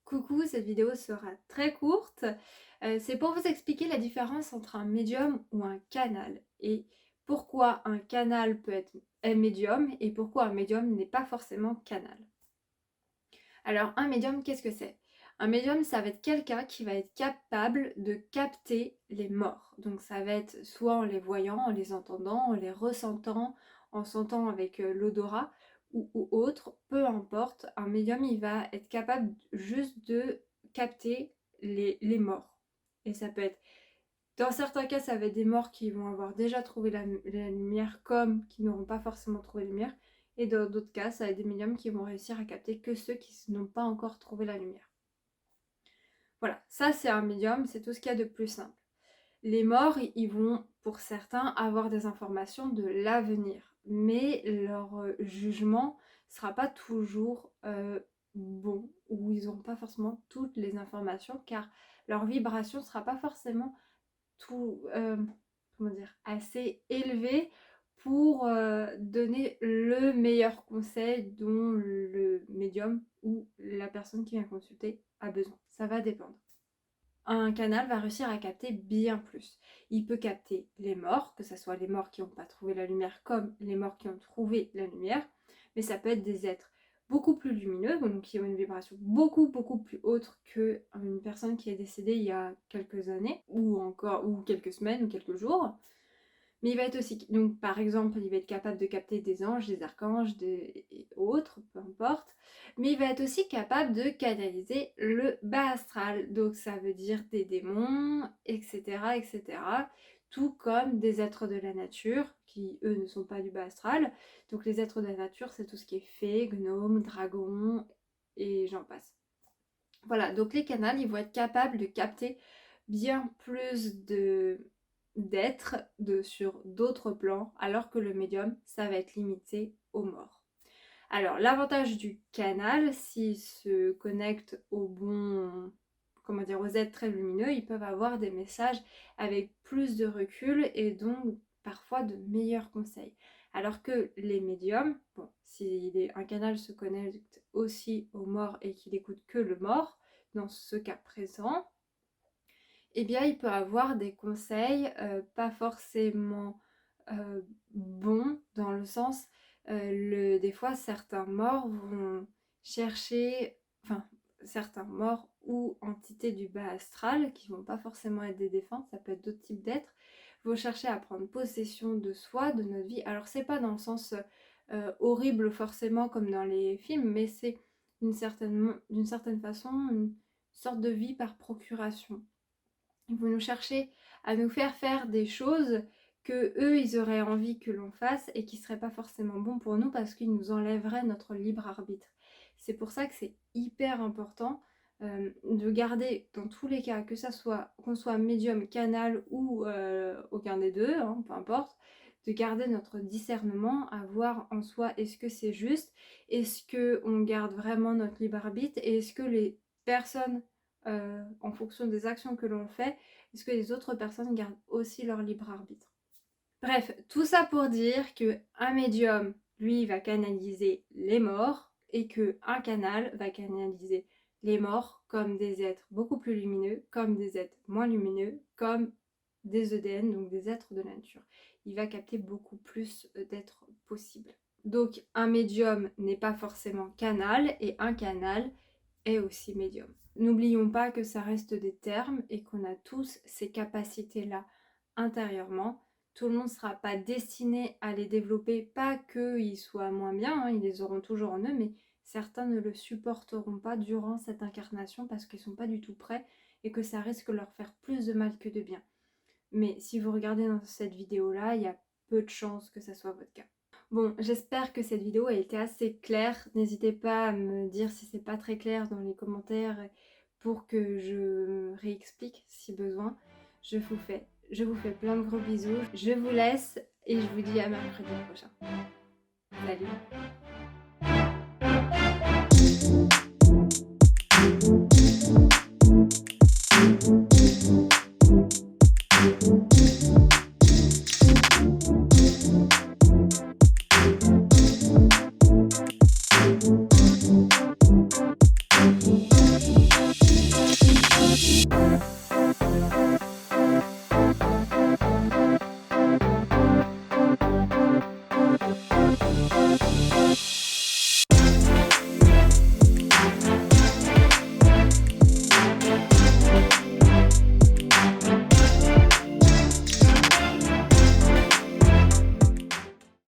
Coucou, cette vidéo sera très courte. C'est pour vous expliquer la différence entre un médium ou un canal et pourquoi un canal peut être un médium et pourquoi un médium n'est pas forcément canal. Alors un médium, qu'est-ce que c'est? Un médium, ça va être quelqu'un qui va être capable de capter les morts. Donc ça va être soit en les voyant, en les entendant, en les ressentant, en sentant avec l'odorat ou autre, peu importe. Un médium, il va être capable juste de capter les morts. Et ça peut être, dans certains cas, ça va être des morts qui vont avoir déjà trouvé la lumière comme qui n'auront pas forcément trouvé la lumière. Et dans d'autres cas, ça va être des médiums qui vont réussir à capter que ceux qui n'ont pas encore trouvé la lumière. Voilà, ça c'est un médium, c'est tout ce qu'il y a de plus simple. Les morts, ils vont, pour certains, avoir des informations de l'avenir, mais leur jugement ne sera pas toujours bon, ou ils n'auront pas forcément toutes les informations, car leur vibration ne sera pas forcément tout, comment dire, assez élevée pour donner le meilleur conseil dont le médium ou la personne qui vient consulter a besoin. Ça va dépendre. Un canal va réussir à capter bien plus. Il peut capter les morts, que ce soit les morts qui n'ont pas trouvé la lumière comme les morts qui ont trouvé la lumière, mais ça peut être des êtres beaucoup plus lumineux, donc qui ont une vibration beaucoup plus haute qu'une personne qui est décédée il y a quelques années, ou quelques semaines, ou quelques jours. Mais il va être aussi, donc par exemple, il va être capable de capter des anges, des archanges et autres, peu importe. Mais il va être aussi capable de canaliser le bas astral. Donc ça veut dire des démons, etc., etc. Tout comme des êtres de la nature, qui eux ne sont pas du bas astral. Donc les êtres de la nature, c'est tout ce qui est fées, gnomes, dragons, et j'en passe. Voilà, donc les canals, ils vont être capables de capter bien plus d'êtres sur d'autres plans, alors que le médium, ça va être limité aux morts. Alors, l'avantage du canal, s'il se connecte comment dire, aux êtres très lumineux, ils peuvent avoir des messages avec plus de recul et donc parfois de meilleurs conseils. Alors que les médiums, bon, si un canal se connecte aussi aux morts et qu'il écoute que le mort, dans ce cas présent, eh bien il peut avoir des conseils pas forcément bons, dans le sens, des fois certains morts vont chercher, enfin certains morts ou entités du bas astral, qui vont pas forcément être des défunts, ça peut être d'autres types d'êtres, vont chercher à prendre possession de soi, de notre vie. Alors c'est pas dans le sens horrible forcément comme dans les films, mais c'est d'une certaine façon une sorte de vie par procuration. Ils vont nous chercher à nous faire faire des choses que eux ils auraient envie que l'on fasse et qui seraient pas forcément bons pour nous parce qu'ils nous enlèveraient notre libre arbitre. C'est pour ça que c'est hyper important de garder dans tous les cas, que ça soit qu'on soit médium, canal ou aucun des deux, hein, peu importe, de garder notre discernement, à voir en soi est-ce que c'est juste, est-ce que on garde vraiment notre libre arbitre et est-ce que les personnes en fonction des actions que l'on fait, est-ce que les autres personnes gardent aussi leur libre arbitre. Bref, tout ça pour dire que un médium, lui, va canaliser les morts et que un canal va canaliser les morts comme des êtres beaucoup plus lumineux, comme des êtres moins lumineux, comme des EDN, donc des êtres de la nature. Il va capter beaucoup plus d'êtres possibles. Donc un médium n'est pas forcément canal et un canal est aussi médium. N'oublions pas que ça reste des termes et qu'on a tous ces capacités-là intérieurement. Tout le monde ne sera pas destiné à les développer, pas qu'ils soient moins bien, hein, ils les auront toujours en eux, mais certains ne le supporteront pas durant cette incarnation parce qu'ils ne sont pas du tout prêts et que ça risque de leur faire plus de mal que de bien. Mais si vous regardez dans cette vidéo-là, il y a peu de chances que ça soit votre cas. Bon, j'espère que cette vidéo a été assez claire. N'hésitez pas à me dire si c'est pas très clair dans les commentaires pour que je réexplique si besoin. Je vous fais plein de gros bisous. Je vous laisse et je vous dis à mercredi prochain. Salut!